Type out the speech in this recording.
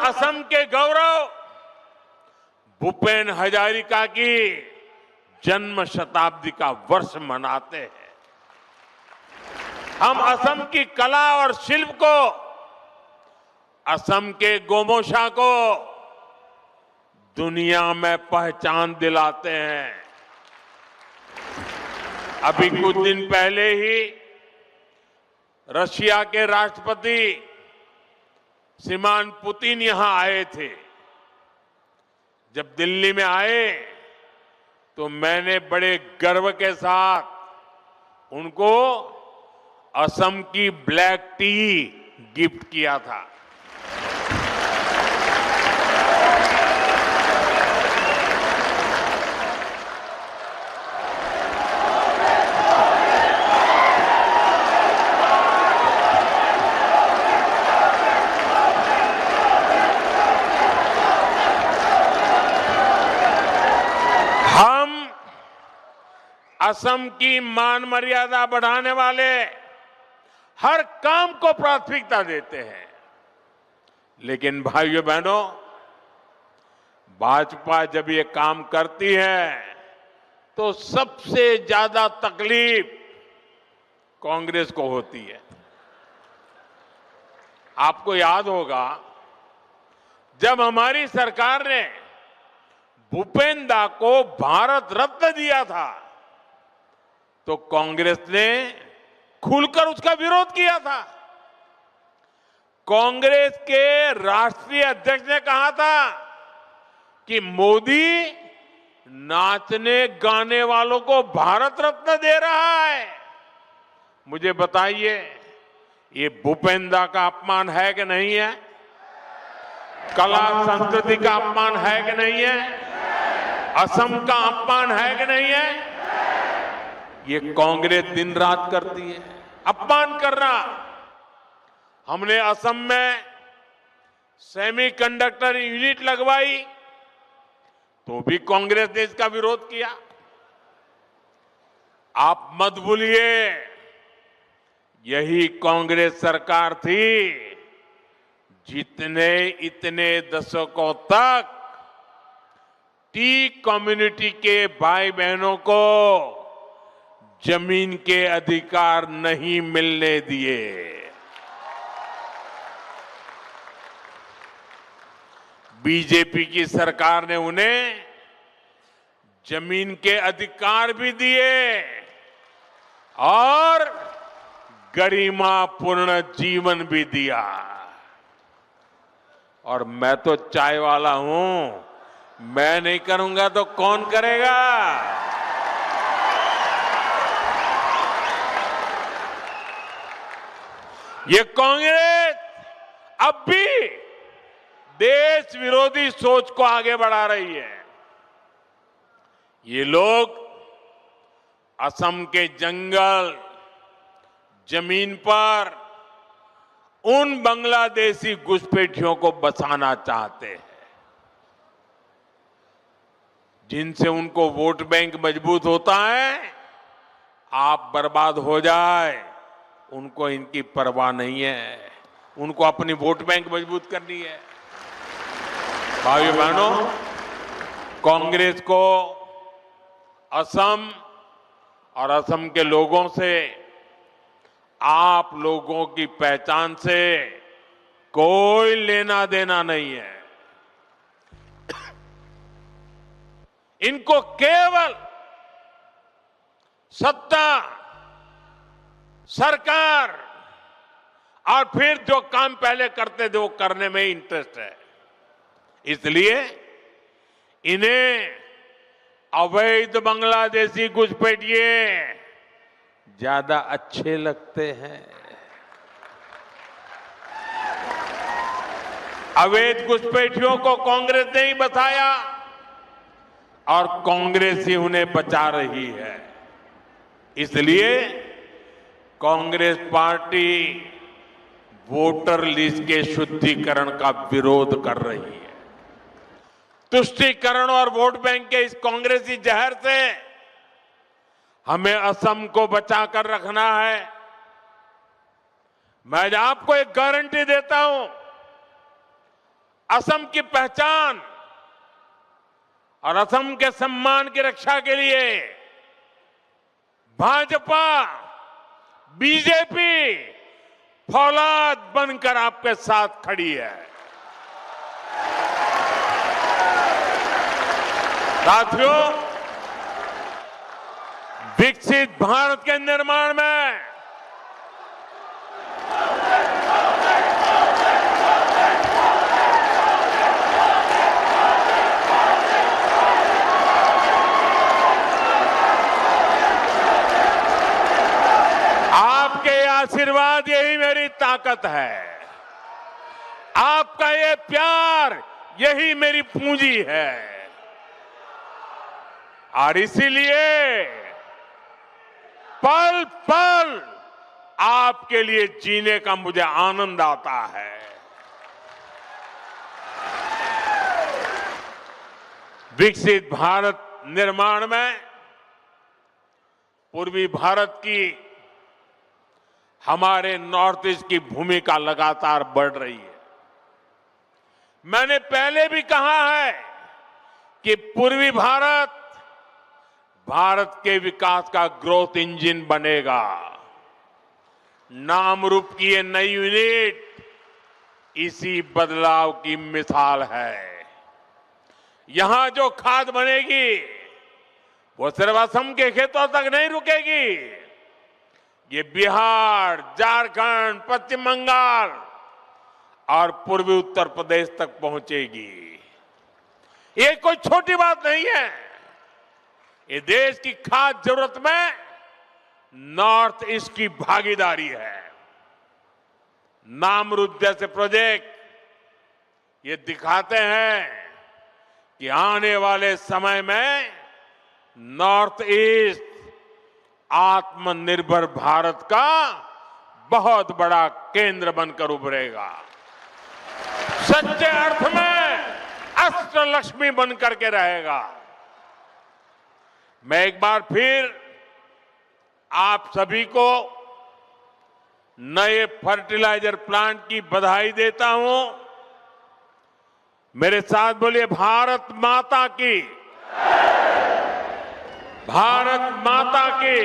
असम के गौरव भूपेन हजारिका की जन्म शताब्दी का वर्ष मनाते हैं। हम असम की कला और शिल्प को, असम के गोमोशा को दुनिया में पहचान दिलाते हैं। अभी कुछ दिन पहले ही रशिया के राष्ट्रपति श्रीमान पुतिन यहां आए थे। जब दिल्ली में आए तो मैंने बड़े गर्व के साथ उनको असम की ब्लैक टी गिफ्ट किया था। असम की मान मर्यादा बढ़ाने वाले हर काम को प्राथमिकता देते हैं। लेकिन भाइयों बहनों, भाजपा जब ये काम करती है तो सबसे ज्यादा तकलीफ कांग्रेस को होती है। आपको याद होगा जब हमारी सरकार ने भूपेन दा को भारत रत्न दिया था तो कांग्रेस ने खुलकर उसका विरोध किया था। कांग्रेस के राष्ट्रीय अध्यक्ष ने कहा था कि मोदी नाचने गाने वालों को भारत रत्न दे रहा है। मुझे बताइए, ये भूपेन दा का अपमान है कि नहीं है? कला संस्कृति का अपमान है कि नहीं है? असम का अपमान है कि नहीं है? ये कांग्रेस दिन रात करती है, अपमान करना। हमने असम में सेमीकंडक्टर यूनिट लगवाई तो भी कांग्रेस ने इसका विरोध किया। आप मत भूलिए, यही कांग्रेस सरकार थी जितने इतने दशकों तक टी कम्युनिटी के भाई बहनों को जमीन के अधिकार नहीं मिलने दिए। बीजेपी की सरकार ने उन्हें जमीन के अधिकार भी दिए और गरिमापूर्ण जीवन भी दिया। और मैं तो चाय वाला हूं, मैं नहीं करूंगा तो कौन करेगा? ये कांग्रेस अब भी देश विरोधी सोच को आगे बढ़ा रही है। ये लोग असम के जंगल, जमीन पर उन बांग्लादेशी घुसपैठियों को बसाना चाहते हैं जिनसे उनको वोट बैंक मजबूत होता है। आप बर्बाद हो जाए, उनको इनकी परवाह नहीं है, उनको अपनी वोट बैंक मजबूत करनी है। भाइयों बहनों, कांग्रेस को असम और असम के लोगों से, आप लोगों की पहचान से कोई लेना देना नहीं है। इनको केवल सत्ता, सरकार और फिर जो काम पहले करते थे वो करने में इंटरेस्ट है। इसलिए इन्हें अवैध बांग्लादेशी घुसपैठिए ज्यादा अच्छे लगते हैं। अवैध घुसपैठियों को कांग्रेस ने ही बचाया और कांग्रेस ही उन्हें बचा रही है। इसलिए कांग्रेस पार्टी वोटर लिस्ट के शुद्धिकरण का विरोध कर रही है। तुष्टीकरण और वोट बैंक के इस कांग्रेसी जहर से हमें असम को बचाकर रखना है। मैं आपको एक गारंटी देता हूं, असम की पहचान और असम के सम्मान की रक्षा के लिए भाजपा, बीजेपी फौलाद बनकर आपके साथ खड़ी है। साथियों, विकसित भारत के निर्माण में आपके आशीर्वाद यही मेरी ताकत है। आपका ये प्यार यही मेरी पूंजी है और इसीलिए पल पल आपके लिए जीने का मुझे आनंद आता है। विकसित भारत निर्माण में पूर्वी भारत की हमारे नॉर्थ ईस्ट की भूमिका लगातार बढ़ रही है। मैंने पहले भी कहा है कि पूर्वी भारत भारत के विकास का ग्रोथ इंजन बनेगा। नाम रूप की ये नई यूनिट इसी बदलाव की मिसाल है। यहां जो खाद बनेगी वो सिर्फ असम के खेतों तक नहीं रुकेगी, ये बिहार, झारखंड, पश्चिम बंगाल और पूर्वी उत्तर प्रदेश तक पहुंचेगी। ये कोई छोटी बात नहीं है। ये देश की खास जरूरत में नॉर्थ ईस्ट की भागीदारी है। नामरूप जैसे प्रोजेक्ट ये दिखाते हैं कि आने वाले समय में नॉर्थ ईस्ट आत्मनिर्भर भारत का बहुत बड़ा केंद्र बनकर उभरेगा। सच्चे अर्थ में अष्टलक्ष्मी बनकर के रहेगा। मैं एक बार फिर आप सभी को नए फर्टिलाइजर प्लांट की बधाई देता हूं। मेरे साथ बोलिए, भारत माता की, भारत माता की।